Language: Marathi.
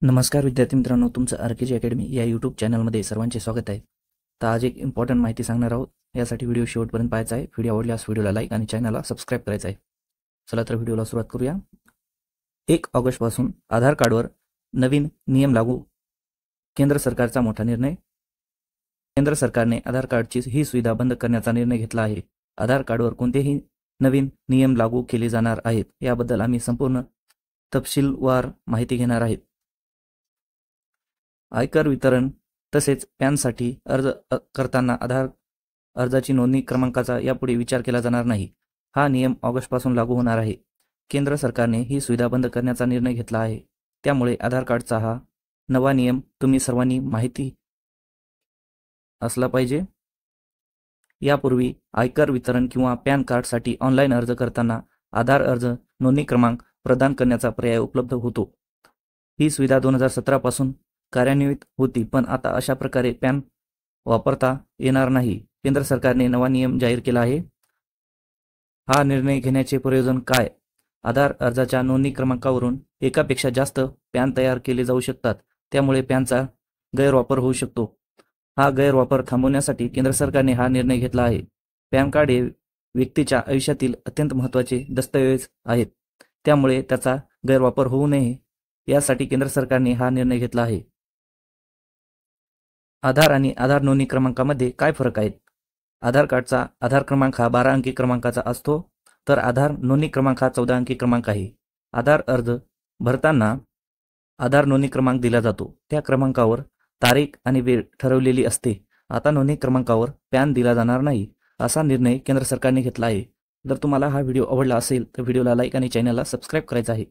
नमस्कार विद्यार्थी मित्रांनो, तुमचं आर.के.जी. अकॅडमी या यूट्यूब चॅनलमध्ये सर्वांचे स्वागत आहे. तर आज एक इम्पॉर्टंट माहिती सांगणार आहोत. यासाठी व्हिडिओ शेवटपर्यंत पाहायचा आहे. व्हिडिओ आवडल्यास व्हिडिओला लाईक आणि चॅनलला सबस्क्राईब करायचं आहे. चला तर व्हिडिओला सुरुवात करूया. 1 ऑगस्टपासून आधार कार्डवर नवीन नियम लागू. केंद्र सरकारचा मोठा निर्णय. केंद्र सरकारने आधार कार्डची ही सुविधा बंद करण्याचा निर्णय घेतला आहे. आधार कार्डवर कोणतेही नवीन नियम लागू केले जाणार आहेत याबद्दल आम्ही संपूर्ण तपशीलवार माहिती घेणार आहोत. आयकर वितरण तसेच पॅनसाठी अर्ज करताना आधार अर्जाची नोंदणी क्रमांकाचा यापुढे विचार केला जाणार नाही. हा नियम ऑगस्टपासून लागू होणार आहे. केंद्र सरकारने ही सुविधा बंद करण्याचा निर्णय घेतला आहे. त्यामुळे आधार कार्डचा हा नवा नियम तुम्ही सर्वांनी माहिती असला पाहिजे. यापूर्वी आयकर वितरण किंवा पॅन कार्डसाठी ऑनलाईन अर्ज करताना आधार अर्ज नोंदणी क्रमांक प्रदान करण्याचा पर्याय उपलब्ध होतो. ही सुविधा 2017 पासून कार्यान्वित होती, पण आता अशा प्रकारे पॅन वापरता येणार नाही. केंद्र सरकारने नवा नियम जाहीर केला आहे. हा निर्णय घेण्याचे प्रयोजन काय? आधार अर्जाच्या नोंदणी क्रमांकावरून एकापेक्षा जास्त पॅन तयार केले जाऊ शकतात. त्यामुळे पॅनचा गैरवापर होऊ शकतो. हा गैरवापर थांबवण्यासाठी केंद्र सरकारने हा निर्णय घेतला आहे. पॅन कार्ड हे व्यक्तीच्या आयुष्यातील अत्यंत महत्त्वाचे दस्तऐवज आहेत. त्यामुळे त्याचा गैरवापर होऊ नये यासाठी केंद्र सरकारने हा निर्णय घेतला आहे. आधार आणि आधार नोंदणी क्रमांकामध्ये काय फरक आहेत? आधार कार्डचा आधार क्रमांक हा 12 अंकी क्रमांकाचा असतो, तर आधार नोंदणी क्रमांक हा 14 अंकी क्रमांक आहे. आधार अर्ज भरताना आधार नोंदणी क्रमांक दिला जातो. त्या क्रमांकावर तारीख आणि वेळ ठरवलेली असते. आता नोंदणी क्रमांकावर पॅन दिला जाणार नाही. असा निर्णय केंद्र सरकारने घेतला आहे. जर तुम्हाला हा व्हिडिओ आवडला असेल तर व्हिडिओला लाईक आणि चॅनलला सबस्क्राईब करायचं आहे.